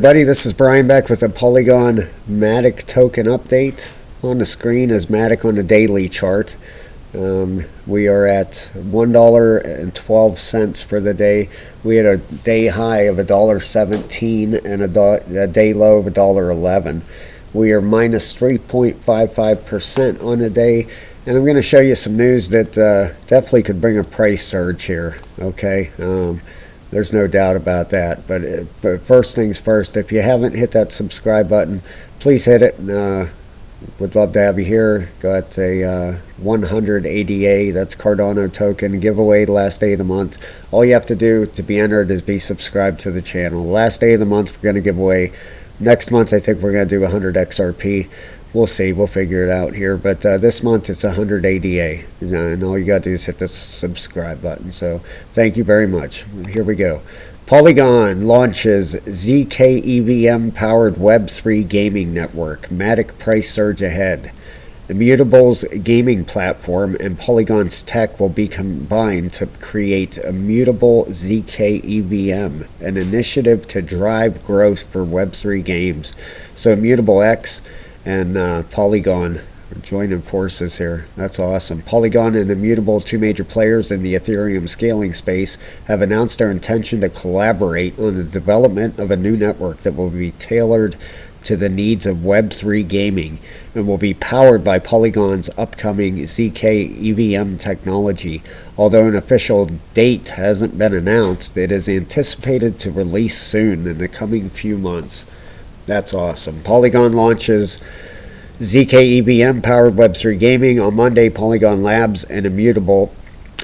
Everybody, this is Brian back with a Polygon MATIC token update. On the screen is MATIC on the daily chart. We are at $1.12 for the day. We had a day high of $1.17 and a day low of $1.11. We are minus 3.55% on the day, and I'm going to show you some news that definitely could bring a price surge here. Okay. There's no doubt about that. But first things first, if you haven't hit that subscribe button, please hit it. Would love to have you here. Got a 100 ADA, that's Cardano token, giveaway last day of the month. All you have to do to be entered is be subscribed to the channel. Last day of the month, we're going to give away. Next month, I think we're going to do 100 XRP. We'll see. We'll figure it out here. But this month, it's 100 ADA. And all you got to do is hit the subscribe button. So thank you very much. Here we go. Polygon launches ZK EVM-powered Web3 gaming network. MATIC price surge ahead. Immutable's gaming platform and Polygon's tech will be combined to create Immutable ZK EVM, an initiative to drive growth for Web3 games. So Immutable X and Polygon are joining forces here. That's awesome. Polygon and Immutable, two major players in the Ethereum scaling space, have announced their intention to collaborate on the development of a new network that will be tailored to the needs of Web3 gaming and will be powered by Polygon's upcoming ZK EVM technology. Although an official date hasn't been announced, it is anticipated to release soon in the coming few months. That's awesome. Polygon launches ZK EVM powered Web3 gaming. On Monday, Polygon Labs and Immutable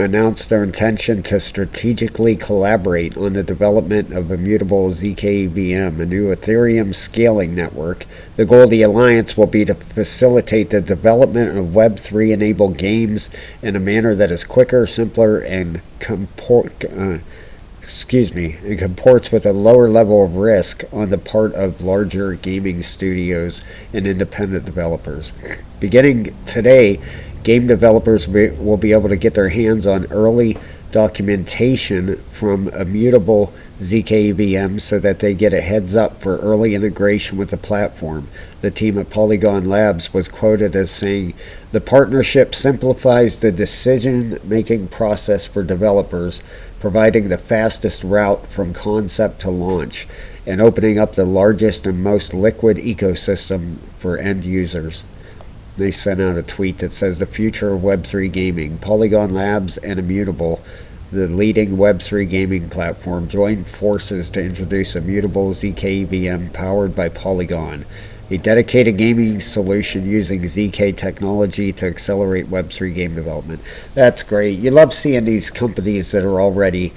announced their intention to strategically collaborate on the development of Immutable ZK EVM, a new Ethereum scaling network. The goal of the alliance will be to facilitate the development of Web3 enabled games in a manner that is quicker, simpler, and comports with a lower level of risk on the part of larger gaming studios and independent developers. Beginning today, game developers will be able to get their hands on early documentation from Immutable ZK EVM so that they get a heads up for early integration with the platform. The team at Polygon Labs was quoted as saying, "The partnership simplifies the decision-making process for developers, providing the fastest route from concept to launch, and opening up the largest and most liquid ecosystem for end users." They sent out a tweet that says, "The future of Web3 gaming. Polygon Labs and Immutable, the leading Web3 gaming platform, joined forces to introduce Immutable ZK EVM powered by Polygon, a dedicated gaming solution using ZK technology to accelerate Web3 game development." That's great. You love seeing these companies that are already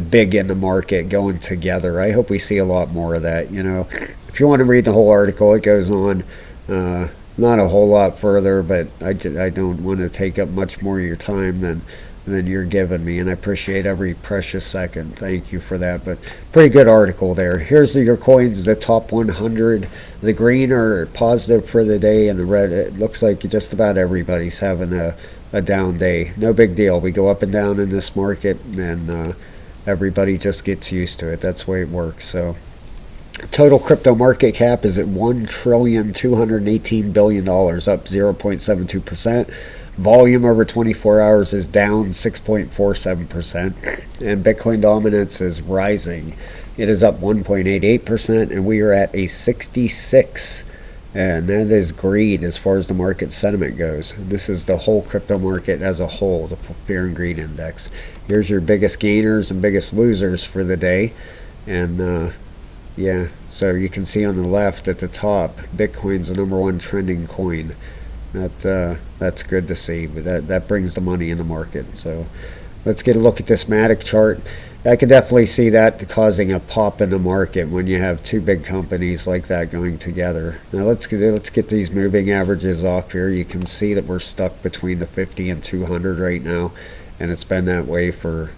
big in the market going together. I hope we see a lot more of that. You know, if you want to read the whole article, it goes on. Not a whole lot further, but I don't want to take up much more of your time than you're giving me, and I appreciate every precious second. Thank you for that. But pretty good article there. Here's your coins, the top 100. The green are positive for the day, and the red, it looks like just about everybody's having a down day. No big deal. We go up and down in this market, and everybody just gets used to it. That's the way it works. So total crypto market cap is at $1,218,000,000,000, up 0.72%. Volume over 24 hours is down 6.47%. And Bitcoin dominance is rising. It is up 1.88%, and we are at a 66. And that is greed as far as the market sentiment goes. This is the whole crypto market as a whole, the fear and greed index. Here's your biggest gainers and biggest losers for the day. And yeah, so you can see on the left at the top, Bitcoin's the #1 trending coin. That's good to see, but that brings the money in the market. So let's get a look at this MATIC chart. I can definitely see that causing a pop in the market when you have two big companies like that going together. Now let's get these moving averages off here. You can see that we're stuck between the 50 and 200 right now, and it's been that way for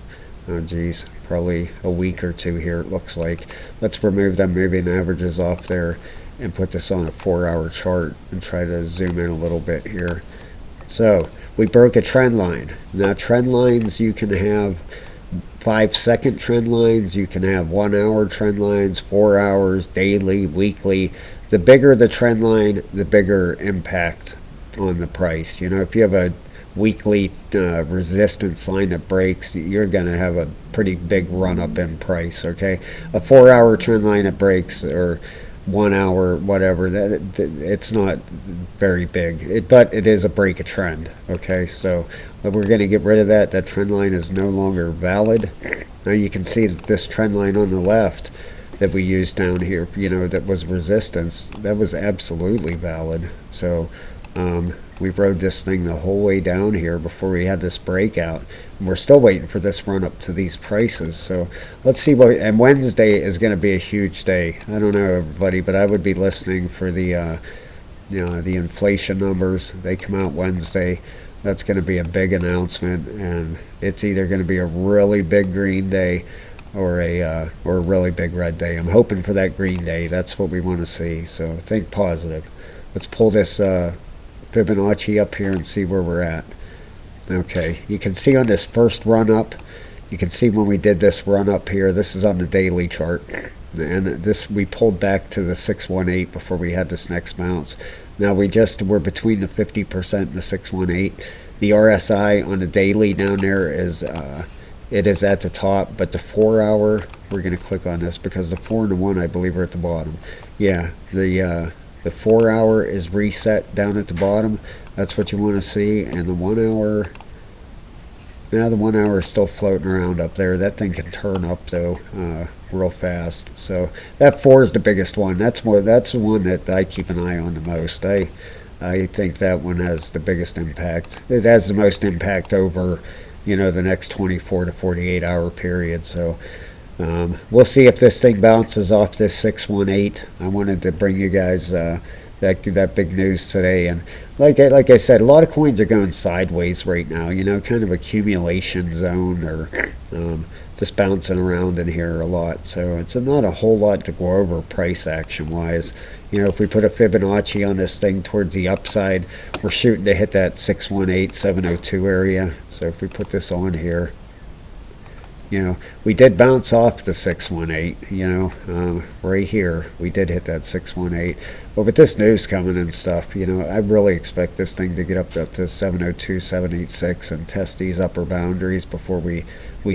probably a week or two here, it looks like. Let's remove them moving averages off there and put this on a 4-hour chart and try to zoom in a little bit here. So we broke a trend line. Now trend lines you can have 5-second trend lines, you can have 1 hour trend lines, 4 hours, daily, weekly. The bigger the trend line, the bigger impact on the price. You know, if you have a weekly resistance line that breaks, you're going to have a pretty big run up in price. Okay, a 4 hour trend line that breaks, or 1 hour, whatever, that it's not very big, but it is a break of trend. Okay, so we're going to get rid of that. That trend line is no longer valid. Now you can see that this trend line on the left that we used down here, you know, that was resistance, that was absolutely valid. So we rode this thing the whole way down here before we had this breakout, and we're still waiting for this run up to these prices. So let's see what, and Wednesday is going to be a huge day. I don't know, everybody, but I would be listening for the you know, the inflation numbers. They come out Wednesday. That's going to be a big announcement, and it's either going to be a really big green day or a really big red day. I'm hoping for that green day. That's what we want to see. So think positive. Let's pull this Fibonacci up here and see where we're at. Okay, you can see on this first run up, you can see when we did this run up here, this is on the daily chart, and this, we pulled back to the 618 before we had this next bounce. Now we're between the 50% and the 618. The RSI on the daily down there is it is at the top, but the 4 hour, we're going to click on this because the 4 and the 1, I believe, are at the bottom. Yeah, the 4 hour is reset down at the bottom. That's what you want to see. And the 1 hour, now the 1 hour is still floating around up there. That thing can turn up though real fast. So that 4 is the biggest one. That's the one that I keep an eye on the most. I think that one has the biggest impact. It has the most impact over, you know, the next 24 to 48 hour period. So we'll see if this thing bounces off this 618. I wanted to bring you guys that big news today, and like I said, a lot of coins are going sideways right now. You know, kind of accumulation zone, or just bouncing around in here a lot. So it's not a whole lot to go over price action wise. You know, if we put a Fibonacci on this thing towards the upside, we're shooting to hit that 618, 702 area. So if we put this on here, you know, we did bounce off the 618, you know, right here. We did hit that 618. But with this news coming and stuff, you know, I really expect this thing to get up to 702, 786 and test these upper boundaries before we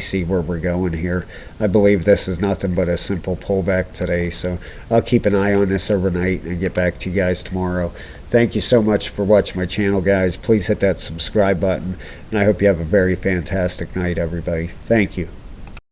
see where we're going here. I believe this is nothing but a simple pullback today. So I'll keep an eye on this overnight and get back to you guys tomorrow. Thank you so much for watching my channel, guys. Please hit that subscribe button, and I hope you have a very fantastic night, everybody. Thank you.